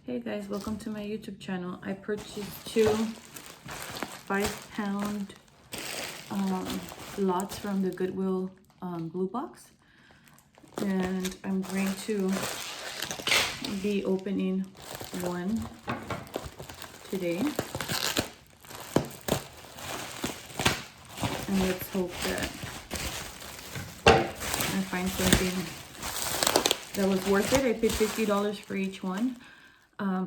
Hey guys, welcome to my YouTube channel. I purchased two 5-pound lots from the Goodwill blue box, and I'm going to be opening one today, and let's hope that I find something that was worth it. I paid $50 for each one,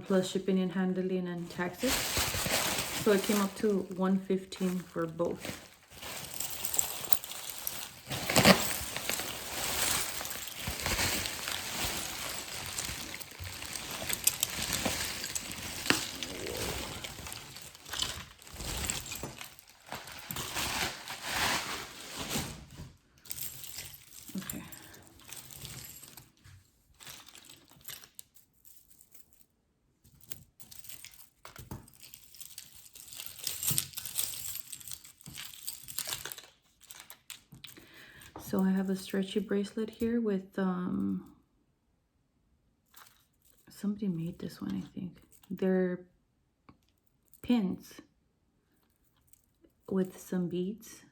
plus shipping and handling and taxes. So it came up to $115 for both. Okay. So I have a stretchy bracelet here with, somebody made this one, I think. They're pins with some beads.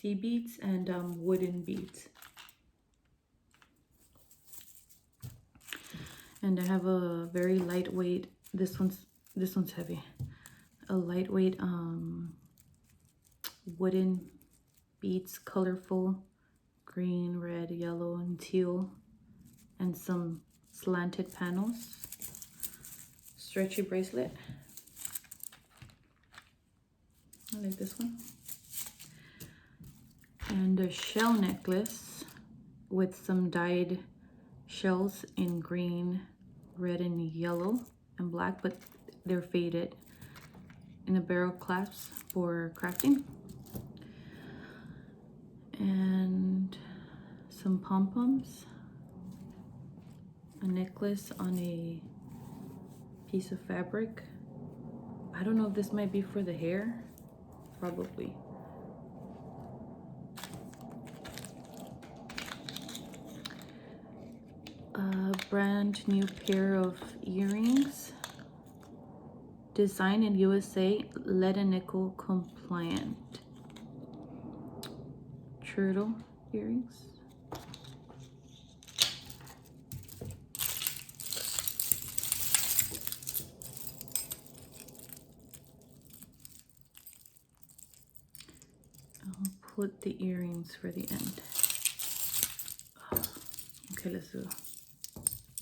Sea beads and wooden beads. And I have a very lightweight, this one's heavy. A lightweight wooden beads, colorful green, red, yellow, and teal, and some slanted panels. Stretchy bracelet. I like this one. And a shell necklace with some dyed shells in green, red, and yellow, and black, but they're faded, in a barrel clasp for crafting. And some pom-poms, a necklace on a piece of fabric. I don't know if this might be for the hair, probably. A brand new pair of earrings, designed in USA, lead and nickel compliant. Turtle earrings. I'll put the earrings for the end. Okay, let's do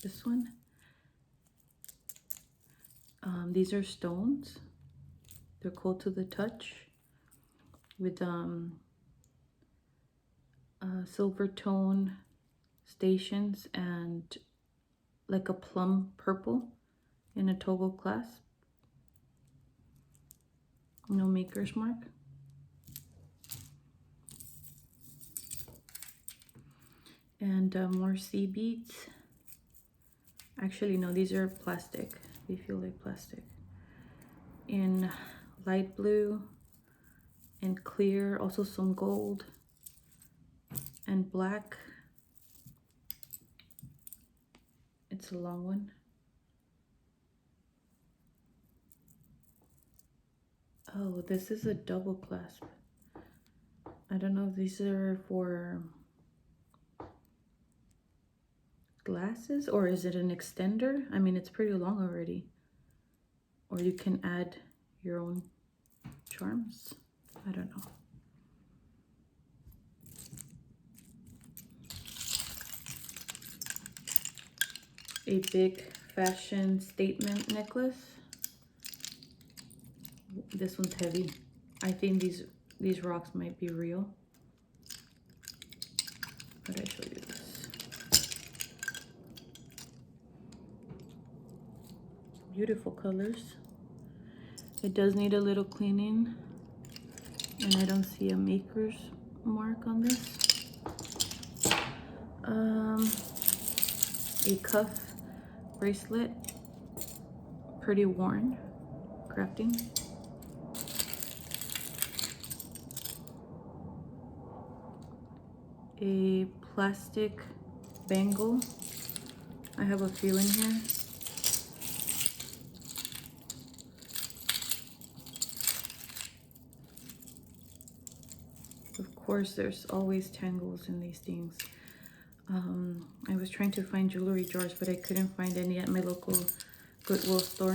this one. These are stones. They're cold to the touch with silver tone stations and like a plum purple in a toggle clasp. No maker's mark. And more sea beads. Actually, no, these are plastic. They feel like plastic. In light blue and clear, also some gold and black. It's a long one. Oh, this is a double clasp. I don't know if these are for glasses or is it an extender? I mean, it's pretty long already. Or you can add your own charms. I don't know. A big fashion statement necklace. This one's heavy. I think these rocks might be real. How did I show you this? Beautiful colors. It does need a little cleaning, and I don't see a maker's mark on this. A cuff bracelet, pretty worn, crafting. A plastic bangle. I have a few in here. Of course, there's always tangles in these things. I was trying to find jewelry jars, but I couldn't find any at my local Goodwill store.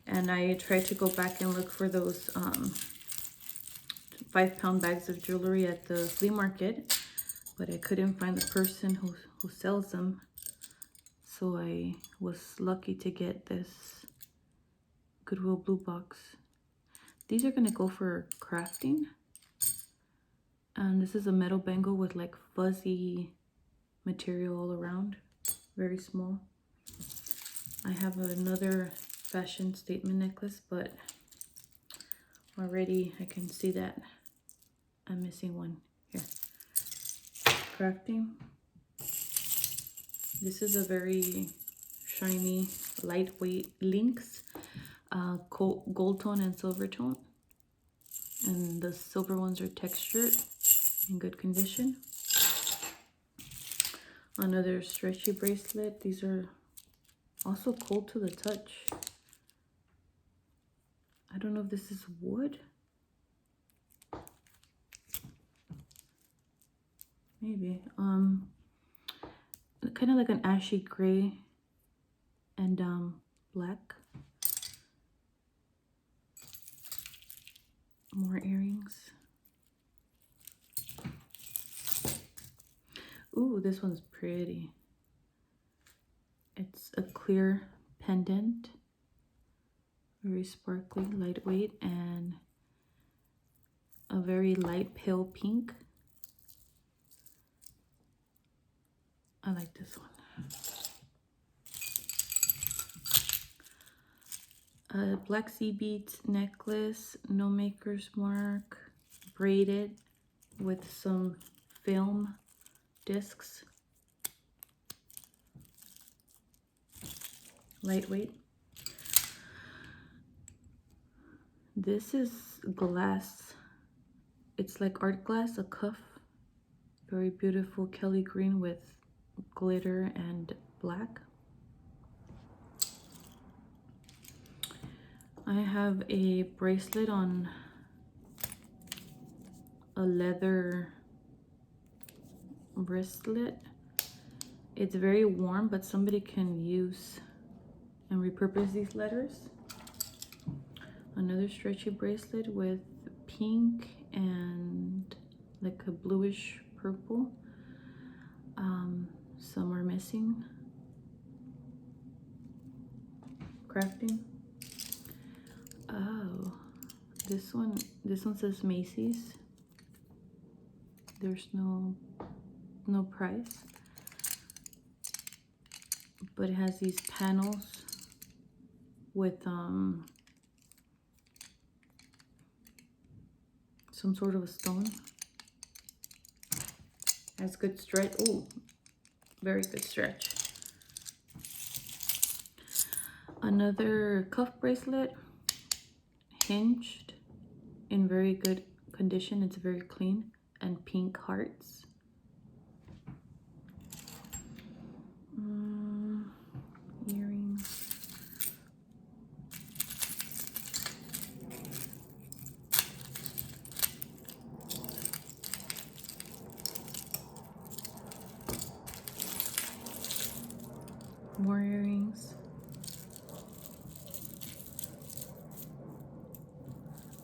And I tried to go back and look for those 5-pound bags of jewelry at the flea market, but I couldn't find the person who sells them. So I was lucky to get this Goodwill blue box. These are gonna go for crafting. And this is a metal bangle with like fuzzy material all around, very small. I have another fashion statement necklace, but already I can see that I'm missing one here. Crafting. This is a very shiny, lightweight lynx, gold tone and silver tone. And the silver ones are textured in good condition. Another stretchy bracelet. These are also cold to the touch. I don't know if this is wood. Maybe. Kind of like an ashy gray and black. More earrings. Ooh, this one's pretty. It's a clear pendant. Very sparkly, lightweight, and a very light pale pink. I like this one. A black sea beads necklace, no maker's mark, braided with some film discs. Lightweight. This is glass. It's like art glass, a cuff. Very beautiful Kelly green with glitter and black. I have a bracelet on a leather wristlet. It's very warm, but somebody can use and repurpose these letters. Another stretchy bracelet with pink and like a bluish purple. Some are missing. Crafting. Oh, this one says Macy's. There's no price, but it has these panels with some sort of a stone. Has good stretch. Oh, very good stretch. Another cuff bracelet, hinged, in very good condition. It's very clean, and pink hearts. Earrings. More earrings.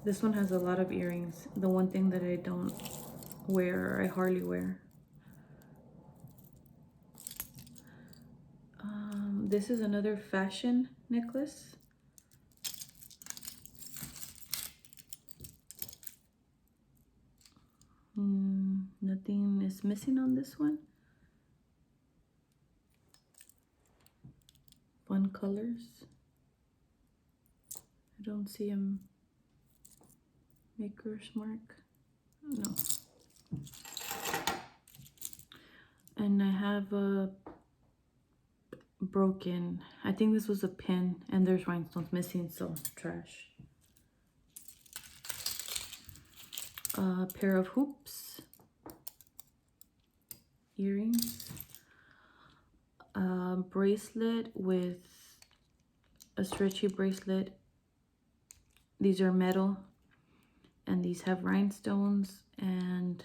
This one has a lot of earrings. The one thing that I don't wear, or I hardly wear. This is another fashion necklace. Nothing is missing on this one. Fun colors. I don't see a maker's mark. No. And I have a broken, I think this was a pin, and there's rhinestones missing, so trash. A pair of hoops. Earrings. bracelet with a stretchy bracelet. These are metal, and these have rhinestones, and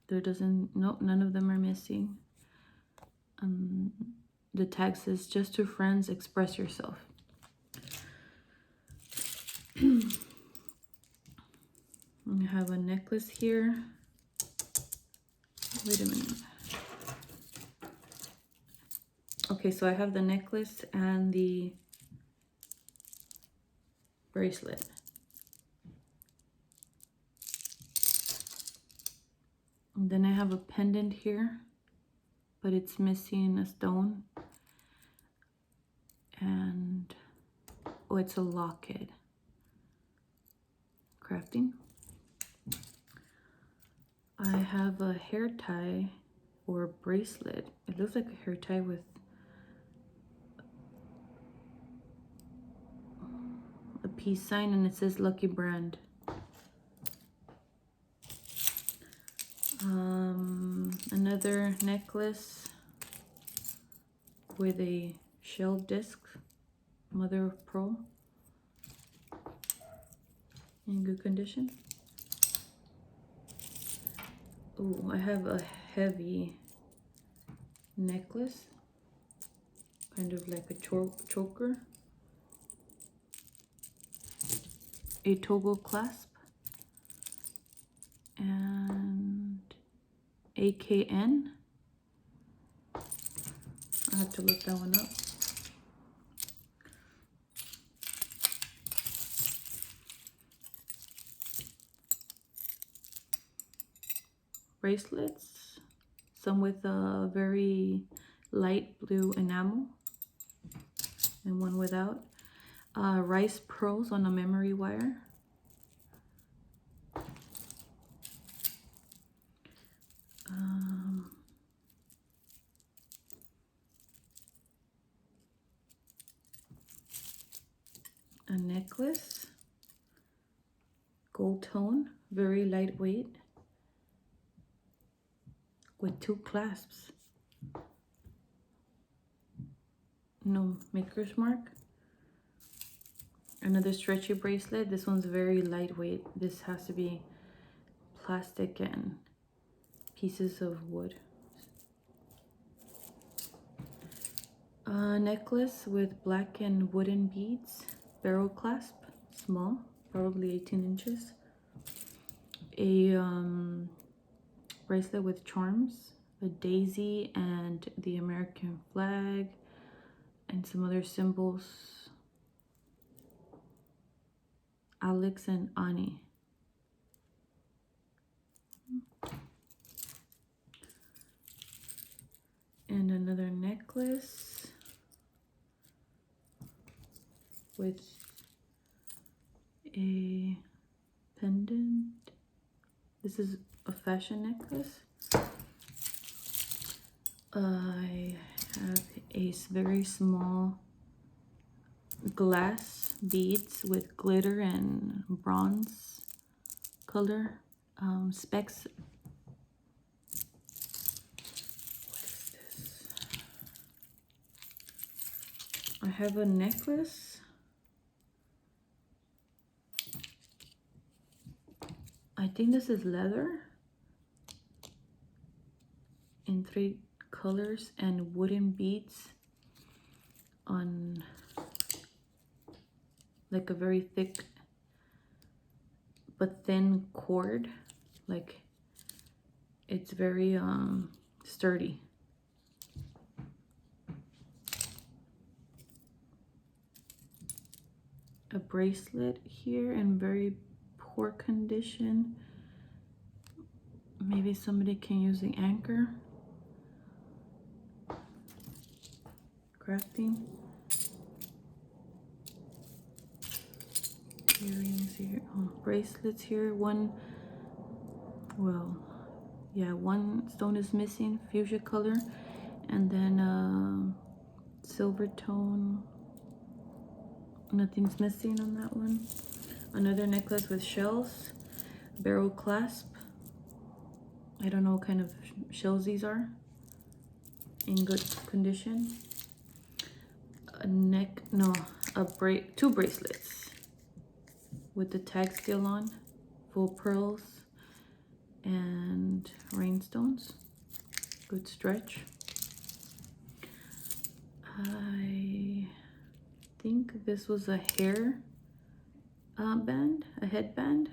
there doesn't, nope, none of them are missing. The tag says, just to friends, express yourself. I have a necklace here. Wait a minute. Okay, so I have the necklace and the bracelet. And then I have a pendant here, but it's missing a stone. And, oh, it's a locket. Crafting. I have a hair tie or bracelet. It looks like a hair tie with a peace sign, and it says Lucky Brand. Another necklace with a shell disc, mother of pearl, in good condition. Oh, I have a heavy necklace, kind of like a choker, a toggle clasp, and AKN. I have to look that one up. Bracelets, some with a very light blue enamel and one without. Rice pearls on a memory wire. A necklace, gold tone, very lightweight, with 2 clasps. No maker's mark. Another stretchy bracelet. This one's very lightweight. This has to be plastic and pieces of wood. A necklace with black and wooden beads. Barrel clasp, small, probably 18 inches. A bracelet with charms, a daisy and the American flag, and some other symbols. Alex and Ani. And another necklace with a pendant. This is a fashion necklace. I have a very small glass beads with glitter and bronze color specks. What is this? I have a necklace. I think this is leather in 3 colors and wooden beads on like a very thick but thin cord. Like it's very sturdy. A bracelet here in very poor condition. Maybe somebody can use the anchor. Crafting. Earrings here. Oh, bracelets here. One stone is missing, fuchsia color, and then silver tone. Nothing's missing on that one. Another necklace with shells, barrel clasp. I don't know what kind of shells these are. In good condition. two bracelets with the tag still on, full pearls and rhinestones. Good stretch. I think this was a hair band, a headband.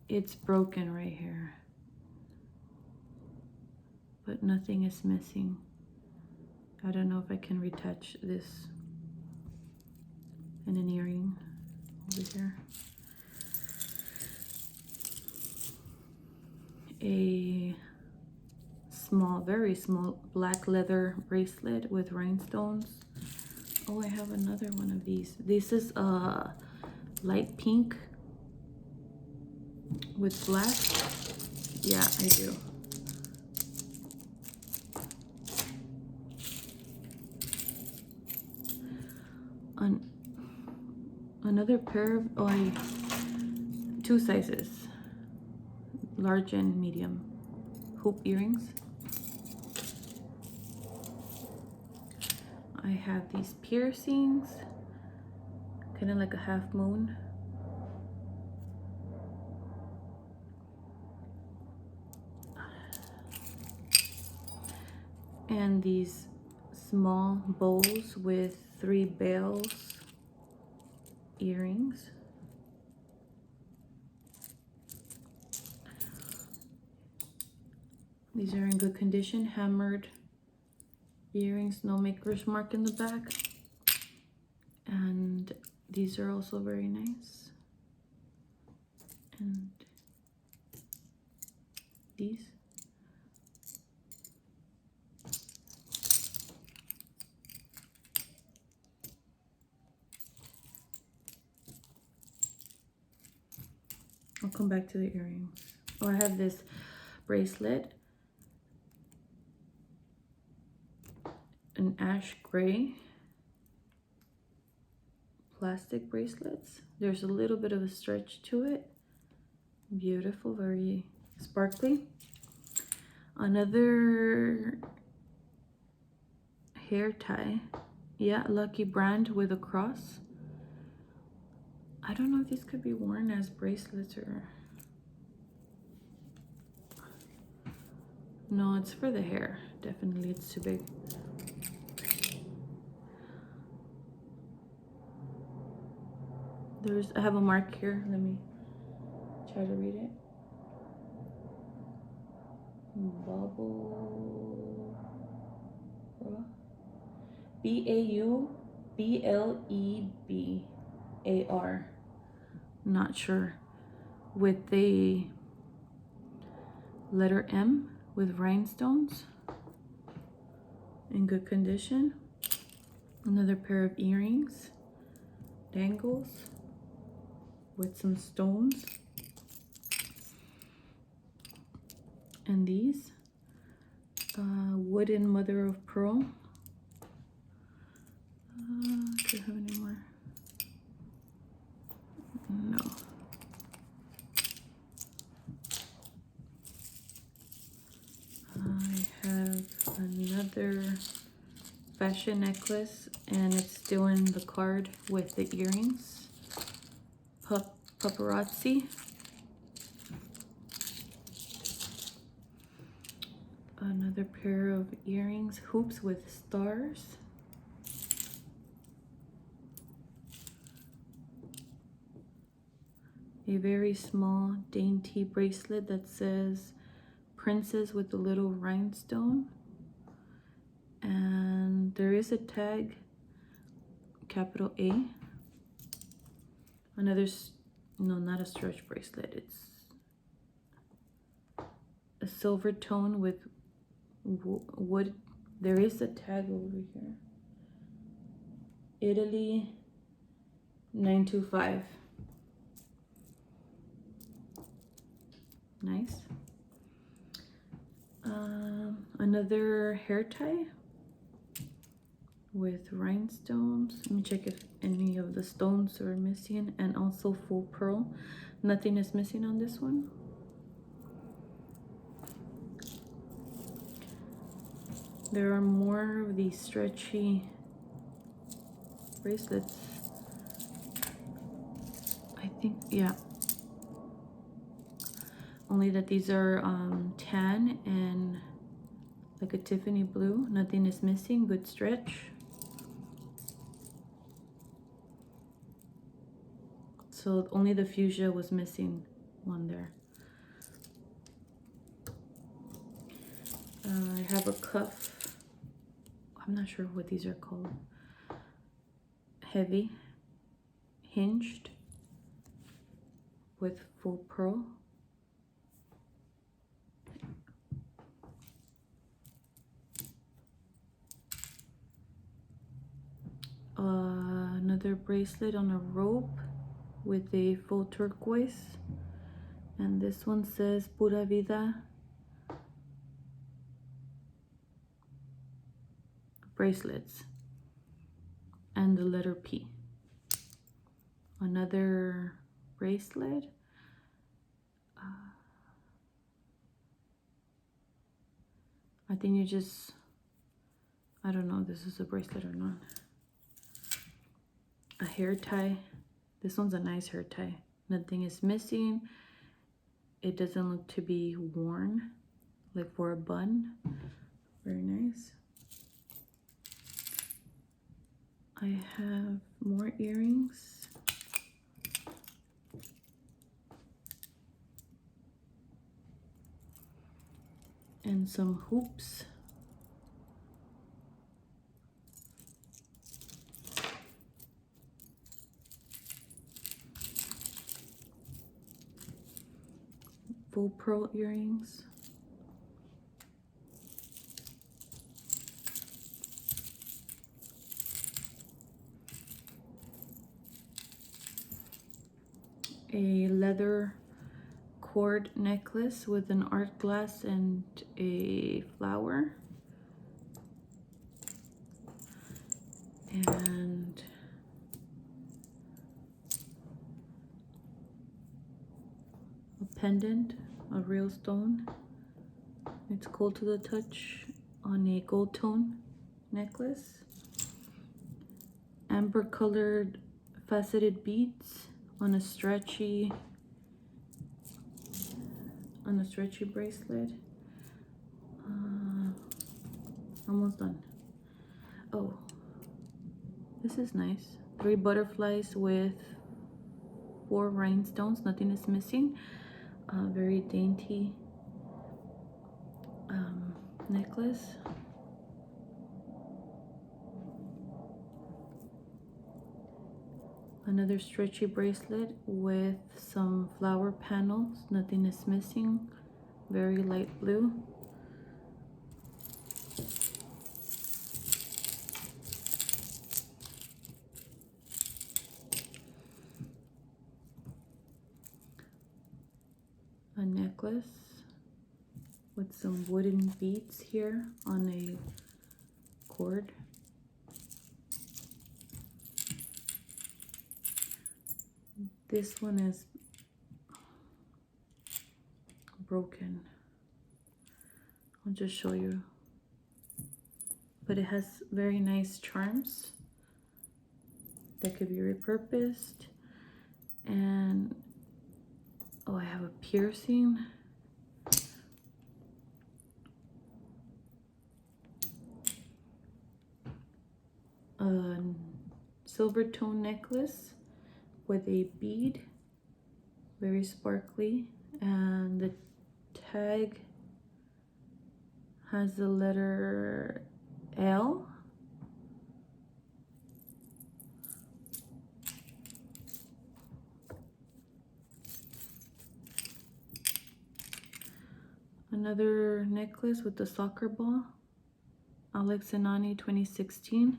It's broken right here, but nothing is missing. I don't know if I can retouch this. And an earring over here. A small, very small black leather bracelet with rhinestones. Oh, I have another one of these. This is a light pink with black. Yeah, I do. Another pair of, two sizes, large and medium, hoop earrings. I have these piercings, kind of like a half moon. And these small bowls with 3 bells earrings. These are in good condition, hammered earrings, no maker's mark in the back. And these are also very nice. And these. I'll come back to the earrings. Oh, I have this bracelet, an ash gray plastic bracelets. There's a little bit of a stretch to it. Beautiful, very sparkly. Another hair tie. Yeah, Lucky brand with a cross. I don't know if these could be worn as bracelets or... No, it's for the hair. Definitely, it's too big. I have a mark here. Let me try to read it. Bubble... B-A-U-B-L-E-B-A-R. Not sure. With the letter M with rhinestones in good condition. Another pair of earrings, dangles with some stones. And these wooden mother of pearl. Do I have any more? No. I have another fashion necklace, and it's still in the card with the earrings. Paparazzi. Another pair of earrings, hoops with stars. A very small dainty bracelet that says princess with a little rhinestone. And there is a tag, capital A. Another, no, not a stretch bracelet. It's a silver tone with wood. There is a tag over here. Italy 925. Nice. Another hair tie with rhinestones. Let me check if any of the stones are missing, and also full pearl. Nothing is missing on this one. There are more of these stretchy bracelets. I think, yeah. Only that these are tan and like a Tiffany blue. Nothing is missing, good stretch. So only the fuchsia was missing one there. I have a cuff. I'm not sure what these are called. Heavy, hinged, with full pearl. Another bracelet on a rope with a full turquoise. And this one says Pura Vida bracelets. And the letter P. Another bracelet. I think you just, I don't know if this is a bracelet or not. A hair tie. This one's a nice hair tie. Nothing is missing. It doesn't look to be worn, like for a bun. Very nice. I have more earrings. And some hoops. Full pearl earrings. A leather cord necklace with an art glass and a flower. And a pendant, a real stone. It's cold to the touch on a gold tone necklace. Amber colored faceted beads on a stretchy bracelet. Almost done. Oh, this is nice. 3 butterflies with 4 rhinestones. Nothing is missing. Very dainty necklace. Another stretchy bracelet with some flower panels. Nothing is missing. Very light blue. A necklace with some wooden beads here on a cord. This one is broken. I'll just show you. But it has very nice charms that could be repurposed. And oh, I have a piercing. A silver tone necklace with a bead, very sparkly, and the tag has the letter L. Another necklace with the soccer ball, Alex Anani 2016.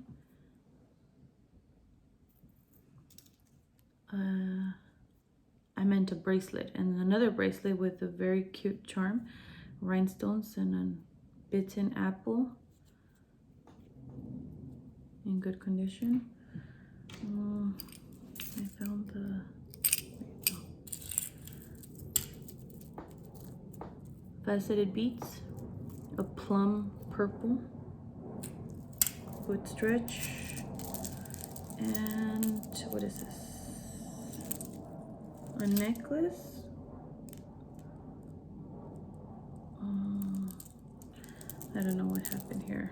I meant a bracelet, and another bracelet with a very cute charm, rhinestones and a bitten apple in good condition. I found the, there you go. Faceted beads, a plum purple foot stretch. And what is this? A necklace. I don't know what happened here.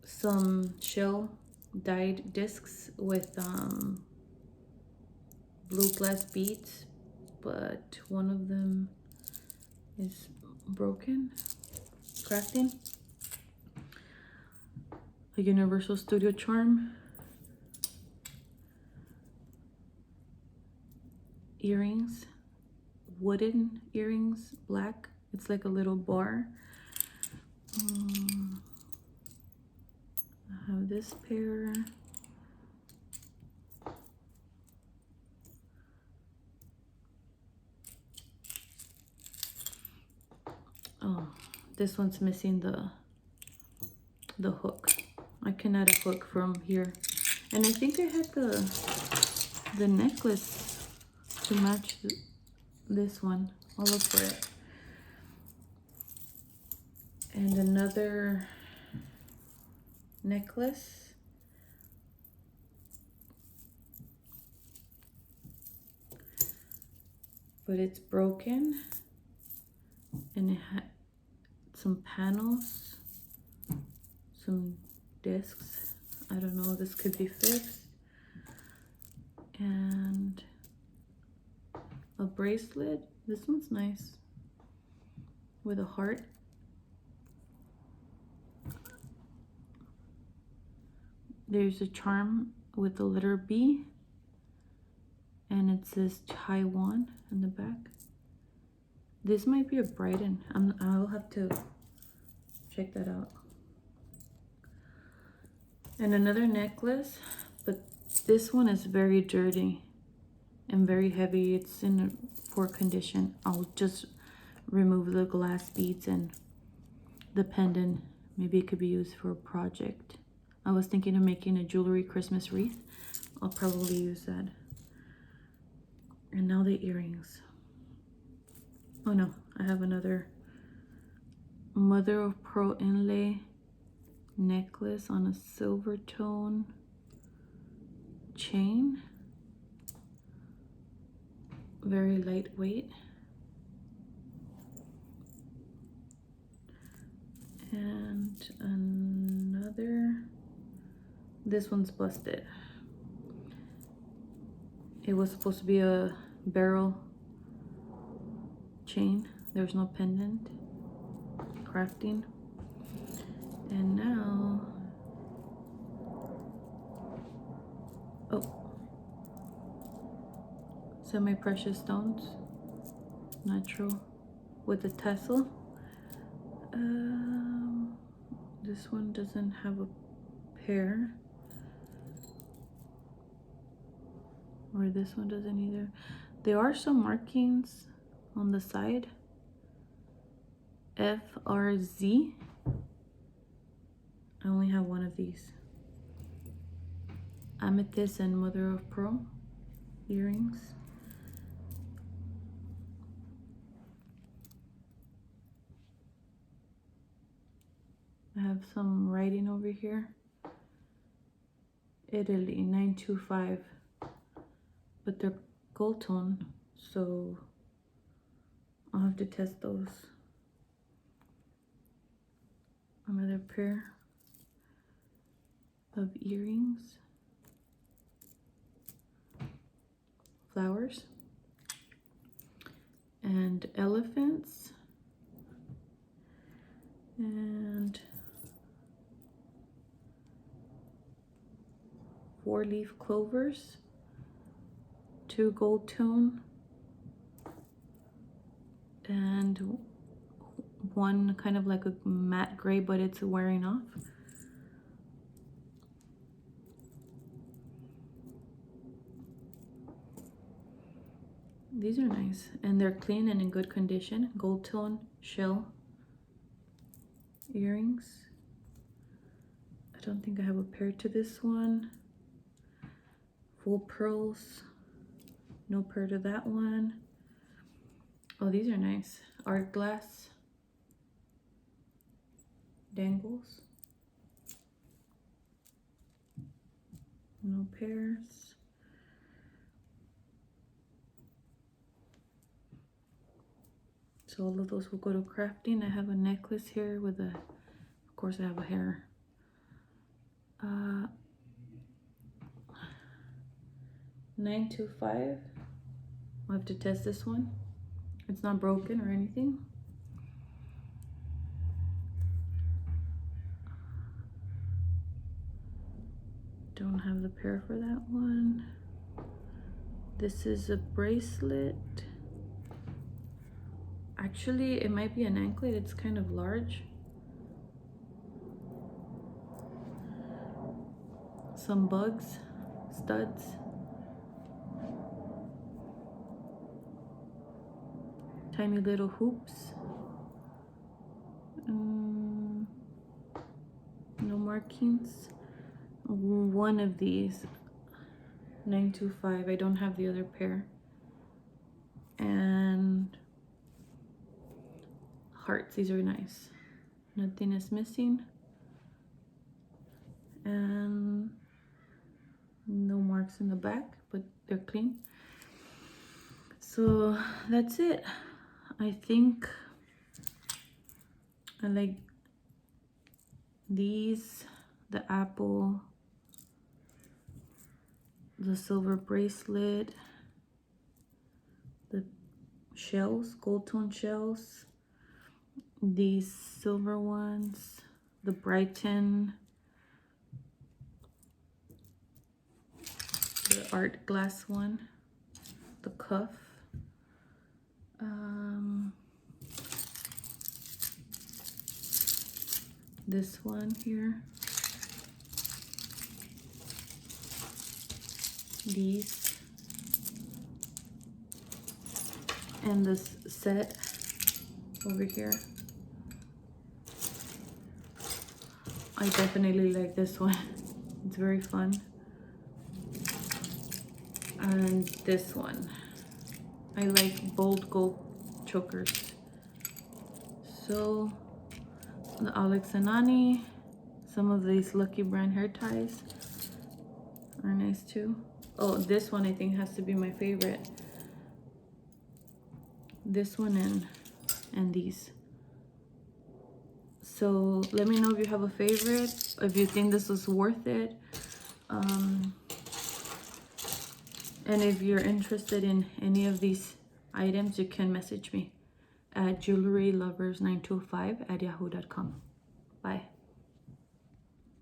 Some shell dyed discs with blue glass beads, but one of them is broken. Crafting. A Universal Studio charm. Earrings, wooden earrings, black. It's like a little bar. I have this pair. Oh, this one's missing the hook. I can add a hook from here. And I think I had the necklace to match this one. I'll look for it. And another necklace. But it's broken. And it had some panels, some discs. I don't know, this could be fixed. And a bracelet. This one's nice. With a heart. There's a charm with the letter B. And it says Taiwan in the back. This might be a Brighton. I'll have to check that out. And another necklace, but this one is very dirty and very heavy. It's in a poor condition. I'll just remove the glass beads and the pendant. Maybe it could be used for a project. I was thinking of making a jewelry Christmas wreath. I'll probably use that. And now the earrings. Oh no, I have another mother of pearl inlay necklace on a silver tone chain. Very lightweight. And another, this one's busted. It was supposed to be a barrel chain. There's no pendant. Crafting. And now, oh, semi-precious stones, natural, with a tassel. This one doesn't have a pair, or this one doesn't either. There are some markings on the side. FRZ. I only have one of these. Amethyst and mother of pearl earrings. I have some writing over here. Italy 925, but they're gold tone, so I'll have to test those. Another pair of earrings, flowers, and elephants, and 4-leaf clovers, 2 gold tone, and one kind of like a matte gray, but it's wearing off. These are nice, and they're clean and in good condition. Gold tone shell earrings. I don't think I have a pair to this one. Full pearls. No pair to that one. Oh, these are nice. Art glass dangles. No pairs. So all of those will go to crafting. I have a necklace here with a, of course I have a hair. 925. I'll have to test this one. It's not broken or anything. Don't have the pair for that one. This is a bracelet. Actually, it might be an anklet. It's kind of large. Some bugs, studs. Tiny little hoops. No markings. One of these. 925. I don't have the other pair. And hearts. These are nice. Nothing is missing. And no marks in the back, but they're clean. So that's it. I think I like these, the apple, the silver bracelet, the shells, gold tone shells, these silver ones, the Brighton, the art glass one, the cuff, this one here, these, and this set over here. I definitely like this one. It's very fun. And this one. I like bold gold chokers. So the Alex and Ani, some of these Lucky Brand hair ties are nice too. Oh, this one I think has to be my favorite. This one and these. So let me know if you have a favorite, if you think this was worth it. And if you're interested in any of these items, you can message me at jewelrylovers925@yahoo.com. Bye.